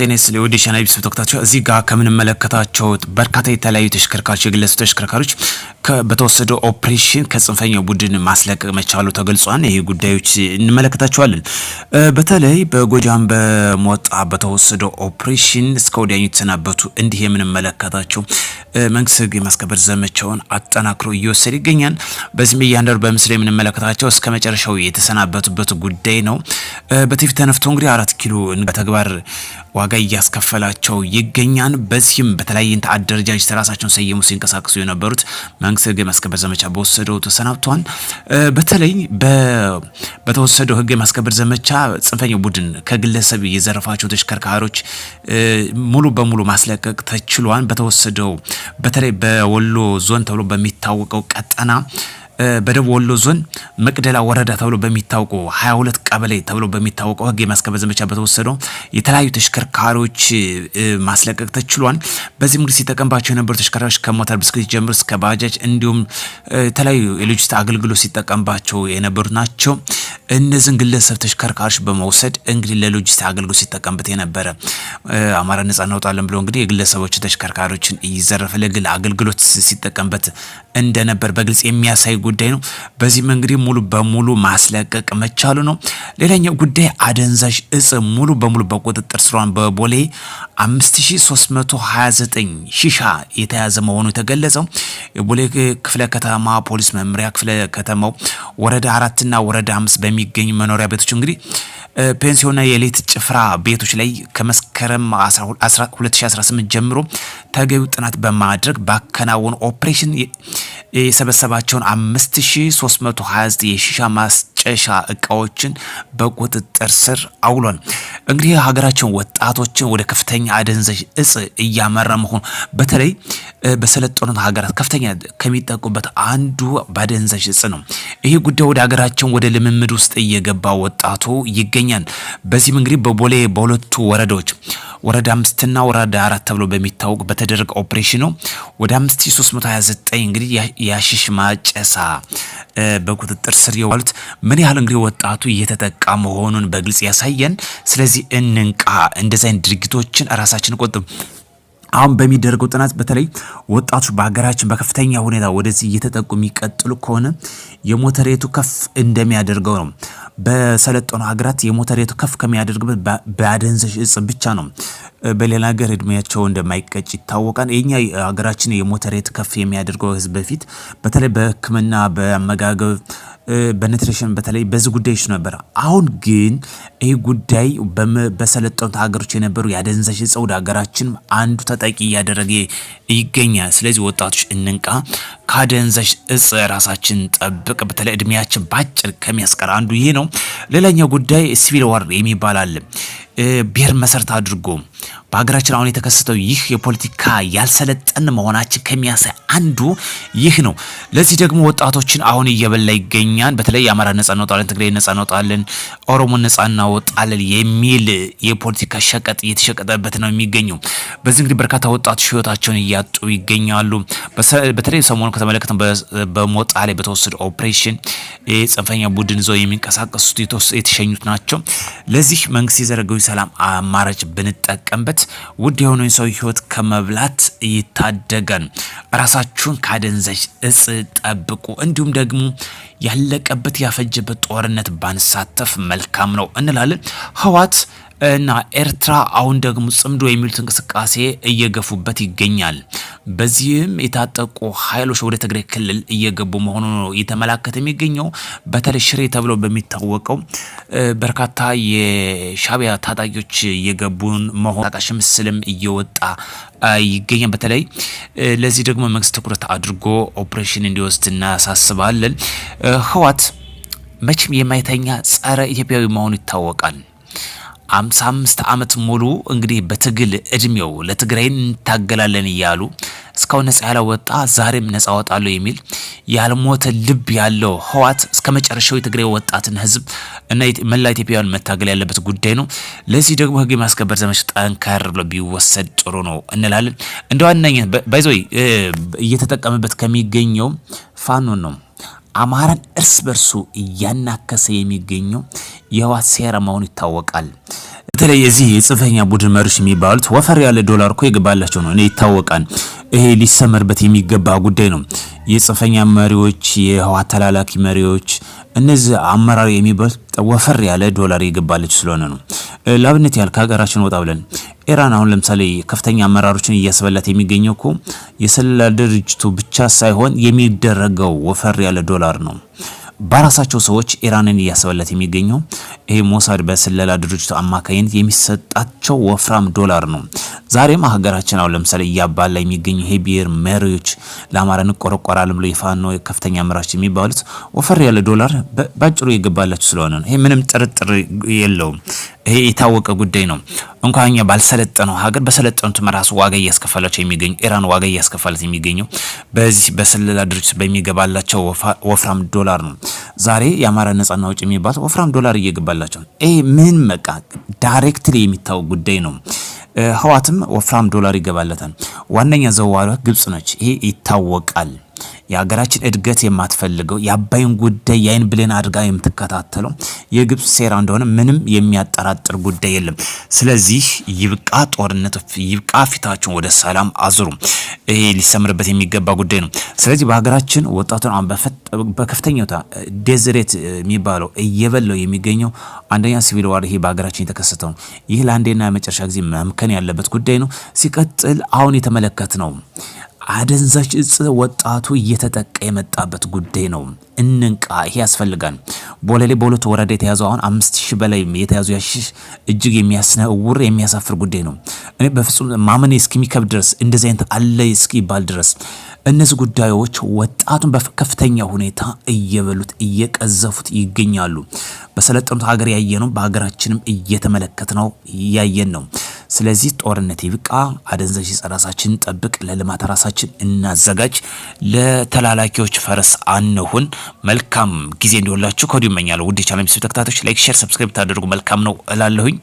ቴኔስ ለኦዲሽን አይብስ ተከታታዮች እዚህ ጋር ከምንመለከታቸው በርካታ የተለያዩ ተሽከርካሪዎች የግለሰብ ተሽከርካሪዎች በተወሰደው ኦፕሬሽን ከጽንፈኛው ቡድን ማስለቀቅ መቻሉ ተገልጿል። ይሄ ጉዳዮች እንመለከታቸዋለን። በተለይ በጎጃም በሞጣ በተወሰደው ኦፕሬሽን እስከ ወዲያኛው የተሰናበቱ እንዲህ የምንመለከታቸው መንግስት ህግ የማስከበር ዘመቻውን አጠናክሮ እየወሰደ ይገኛል። በዚህም እያንዳንዱ በምስል የምንመለከታቸው እስከ መጨረሻው የተሰናበቱበት ጉዳይ ነው። በቲቪ ተነፍቶ እንግዲህ 4 ኪሎ በተግባር ዋጋ እያስከፈላቸው ይገኛል። በዚህም በተለያየ አደረጃጀት ራሳቸውን ሰየሙ ሲንቀሳቀሱ የነበሩት መንግስት ህግ የማስከበር ዘመቻ በወሰደው ተሰናብቷል። በተለይ በተወሰደው ህግ የማስከበር ዘመቻ ጽንፈኛው ቡድን ከግለሰብ የዘረፋቸው ተሽከርካሪዎች ሙሉ በሙሉ ማስለቀቅ ተችሏል። በተወሰደው በተለይ በወሎ ዞን ተብሎ በሚታወቀው ቀጠና በደቡብ ወሎ ዞን መቅደላ ወረዳ ተብሎ በሚታወቀው 22 ቀበሌ ተብሎ በሚታወቀው ህግ የማስከበር ዘመቻ በተወሰደው የተለያዩ ተሽከርካሪዎች ማስለቀቅ ተችሏል። በዚህም እንግዲህ ሲጠቀምባቸው የነበሩ ተሽከርካሪዎች ከሞተር ብስክሌት ጀምሮ እስከ ባጃጅ እንዲሁም የተለያዩ የሎጂስቲክስ አገልግሎት ሲጠቀምባቸው የነበሩ ናቸው። እነዚህን ግለሰብ ተሽከርካሪዎች በመውሰድ እንግዲህ ለሎጂስቲክስ አገልግሎት ሲጠቀምበት የነበረ አማራ ነጻ እናውጣለን ብሎ እንግዲህ የግለሰቦች ተሽከርካሪዎችን እየዘረፈ ለግል አገልግሎት ሲጠቀምበት እንደነበር በግልጽ የሚያሳይ ጉዳይ ነው። በዚህም እንግዲህ ሙሉ በሙሉ ማስለቀቅ መቻሉ ነው። ሌላኛው ጉዳይ አደንዛዥ እጽ ሙሉ በሙሉ በቁጥጥር ስር በቦሌ 5329 ሺሻ የተያዘ መሆኑ የተገለጸው የቦሌ ክፍለ ከተማ ፖሊስ መምሪያ ክፍለ ከተማው ወረዳ 4 እና ወረዳ 5 በሚገኙ መኖሪያ ቤቶች እንግዲህ ፔንሲዮንና የሌት ጭፍራ ቤቶች ላይ ከመስከረም 2018 ጀምሮ ተገቢው ጥናት በማድረግ ባከናወኑ ኦፕሬሽን የሰበሰባቸውን 5329 የሺሻ ማስጨሻ እቃዎችን በቁጥጥር ስር አውሏል። እንግዲህ ሀገራችን ወጣቶችን ወደ ከፍተኛ አደንዛዥ እጽ እያመራ መሆኑ በተለይ በሰለጠኑት ሀገራት ከፍተኛ ከሚጠቁበት አንዱ ባደንዛዥ እጽ ነው። ይሄ ጉዳይ ወደ ሀገራችን ወደ ልምምድ ውስጥ እየገባ ወጣቱ ይገኛል። በዚህም እንግዲህ በቦሌ በሁለቱ ወረዳዎች ወረዳ 5 እና ወረዳ 4 ተብሎ በሚታወቅ በተደረገ ኦፕሬሽን ነው ወደ 5329 እንግዲህ ያሽሽ ማጨሳ በቁጥጥር ስር የዋሉት ምን ያህል እንግዲህ ወጣቱ እየተጠቃ መሆኑን በግልጽ ያሳየን። ስለዚህ እንንቃ፣ እንደዚህ አይነት ድርጊቶችን ራሳችን ቆጥብ። አሁን በሚደረገው ጥናት በተለይ ወጣቶች በሀገራችን በከፍተኛ ሁኔታ ወደዚህ እየተጠቁ የሚቀጥሉ ከሆነ የሞት ሬቱ ከፍ እንደሚያደርገው ነው። በሰለጠኑ ሀገራት የሞት ሬቱ ከፍ ከሚያደርግበት በአደንዛዥ እጽ ብቻ ነው። በሌላ ሀገር እድሜያቸው እንደማይቀጭ ይታወቃል። የኛ ሀገራችን የሞት ሬት ከፍ የሚያደርገው ህዝብ በፊት በተለይ በሕክምና በአመጋገብ በኒትሪሽን በተለይ በዚህ ጉዳዮች ነበር። አሁን ግን ይህ ጉዳይ በሰለጠኑት ሀገሮች የነበሩ የአደንዛዥ እጽ ወደ ሀገራችን አንዱ ተጠቂ እያደረገ ይገኛል። ስለዚህ ወጣቶች እንንቃ፣ ከአደንዛዥ እጽ ራሳችን ጠብቅ። በተለይ እድሜያችን ባጭር ከሚያስቀር አንዱ ይሄ ነው። ሌላኛው ጉዳይ ሲቪል ዋር የሚባል አለ። ብሔር መሰረት አድርጎ በሀገራችን አሁን የተከሰተው ይህ የፖለቲካ ያልሰለጠን መሆናችን ከሚያሳይ አንዱ ይህ ነው። ለዚህ ደግሞ ወጣቶችን አሁን እየበላ ይገኛል። በተለይ የአማራ ነጻ እናውጣለን፣ ትግራይ ነጻ እናውጣለን፣ ኦሮሞ ነጻ እናውጣለን የሚል የፖለቲካ ሸቀጥ እየተሸቀጠበት ነው የሚገኘው። በዚህ እንግዲህ በርካታ ወጣቶች ህይወታቸውን እያጡ ይገኛሉ። በተለይ ሰሞኑን ከተመለከተን በሞጣ ላይ በተወሰደ ኦፕሬሽን ጽንፈኛ ቡድን ይዘው የሚንቀሳቀሱት የተሸኙት ናቸው። ለዚህ መንግስት የዘረገው ሰላም አማራጭ ብንጠቀምበት ውድ የሆነ የሰው ህይወት ከመብላት ይታደጋል። ራሳችሁን ካደንዛዥ እጽ ጠብቁ። እንዲሁም ደግሞ ያለቀበት ያፈጀበት ጦርነት ባንሳተፍ መልካም ነው እንላለን። ህወሓት እና ኤርትራ አሁን ደግሞ ጽምዶ የሚሉት እንቅስቃሴ እየገፉበት ይገኛል። በዚህም የታጠቁ ኃይሎች ወደ ትግራይ ክልል እየገቡ መሆኑ ነው የተመላከተ የሚገኘው። በተለይ ሽሬ ተብሎ በሚታወቀው በርካታ የሻቢያ ታጣቂዎች እየገቡን መሆኑ ታቃሽ ምስልም እየወጣ ይገኛል። በተለይ ለዚህ ደግሞ መንግስት ትኩረት አድርጎ ኦፕሬሽን እንዲወስድ እናሳስባለን። ህወሓት መቼም የማይተኛ ጸረ ኢትዮጵያዊ መሆኑ ይታወቃል። 55 ዓመት ሙሉ እንግዲህ በትግል እድሜው ለትግራይ እንታገላለን እያሉ እስካሁን ነጻ ያላወጣ ዛሬም ነጻ ወጣለሁ የሚል ያልሞተ ልብ ያለው ህወሓት እስከ መጨረሻው የትግራይ ወጣትን ህዝብ እና መላ ኢትዮጵያውያን መታገል ያለበት ጉዳይ ነው። ለዚህ ደግሞ ህግ የማስከበር ዘመቻ ጠንከር ብሎ ቢወሰድ ጥሩ ነው እንላለን። እንደዋነኛ ባይዞይ እየተጠቀመበት ከሚገኘው ፋኖ ነው። አማራን እርስ በርሱ እያናከሰ የሚገኘው የህወሓት ሴራ መሆኑ ይታወቃል። በተለይ የዚህ የጽንፈኛ ቡድን መሪዎች የሚባሉት ወፈር ያለ ዶላር እኮ ይገባላቸው ነው። እኔ ይታወቃል። ይሄ ሊሰመርበት የሚገባ ጉዳይ ነው። የጽንፈኛ መሪዎች፣ የህወሓት ተላላኪ መሪዎች፣ እነዚህ አመራር የሚባሉት ወፈር ያለ ዶላር ይገባላቸው ስለሆነ ነው። ላብነት ያህል ከሀገራችን ወጣ ብለን ኢራን አሁን ለምሳሌ ከፍተኛ አመራሮችን እያስበላት የሚገኘው እኮ የስለላ ድርጅቱ ብቻ ሳይሆን የሚደረገው ወፈር ያለ ዶላር ነው። በራሳቸው ሰዎች ኢራንን እያስበላት የሚገኘው ይሄ ሞሳድ በስለላ ድርጅቱ አማካይነት የሚሰጣቸው ወፍራም ዶላር ነው። ዛሬም ሀገራችን አሁን ለምሳሌ እያባላ የሚገኘው ይሄ ብሔር መሪዎች ለአማራ እንቆረቆራለን ብሎ የፋኖ ከፍተኛ አመራሮች የሚባሉት ወፈር ያለ ዶላር ባጭሩ ይገባላችሁ ስለሆነ ነው። ይሄ ምንም ጥርጥር የለውም። ይሄ የታወቀ ጉዳይ ነው። እንኳን እኛ ባልሰለጠነው ሀገር በሰለጠኑት ራሱ ዋጋ እያስከፈላቸው የሚገኙ ኢራን ዋጋ እያስከፈላት የሚገኘው በዚህ በስለላ ድርጅት በሚገባላቸው ወፍራም ዶላር ነው። ዛሬ የአማራ ነጻና አውጪ የሚባል ወፍራም ዶላር እየገባላቸው ይሄ ምን መቃ ዳይሬክትሊ የሚታወቅ ጉዳይ ነው። ህወሓትም ወፍራም ዶላር ይገባለታል። ዋነኛ ዘዋሪዋ ግብጽ ነች። ይሄ ይታወቃል። የሀገራችን እድገት የማትፈልገው የአባይን ጉዳይ የአይን ብሌን አድርጋ የምትከታተለው የግብጽ ሴራ እንደሆነ ምንም የሚያጠራጥር ጉዳይ የለም። ስለዚህ ይብቃ ጦርነት፣ ይብቃ፣ ፊታችሁን ወደ ሰላም አዙሩ። ይሄ ሊሰምርበት የሚገባ ጉዳይ ነው። ስለዚህ በሀገራችን ወጣቱን በከፍተኛ ሁኔታ ዴዝሬት የሚባለው እየበላው የሚገኘው አንደኛ ሲቪል ዋር ይሄ በሀገራችን የተከሰተው ይህ ለአንዴና የመጨረሻ ጊዜ መምከን ያለበት ጉዳይ ነው። ሲቀጥል አሁን የተመለከት ነው አደንዛዥ እጽ ወጣቱ እየተጠቃ የመጣበት ጉዳይ ነው። እንንቃ። ይሄ ያስፈልጋል። ቦለሌ በሁለት ወረዳ የተያዘው አሁን 5000 በላይ የተያዘው ያሽሽ እጅግ የሚያስነውር የሚያሳፍር ጉዳይ ነው። እኔ በፍጹም ማመን እስኪሚከብድ ድረስ እንደዚህ አይነት አለ እስኪባል ድረስ እነዚህ ጉዳዮች ወጣቱን በከፍተኛ ሁኔታ እየበሉት እየቀዘፉት ይገኛሉ። በሰለጠኑት ሀገር ያየነው በሀገራችንም እየተመለከትነው ያየን ነው። ስለዚህ ጦርነት ይብቃ፣ አደንዛዥ ራሳችንን ጠብቅ፣ ለልማት ራሳችን እናዘጋጅ፣ ለተላላኪዎች ፈረስ አንሁን። መልካም ጊዜ እንዲሆንላችሁ ከወዲሁ እመኛለሁ። ውድ ቻናል ተከታታዮች ላይክ፣ ሼር፣ ሰብስክራይብ ታደርጉ መልካም ነው እላለሁኝ።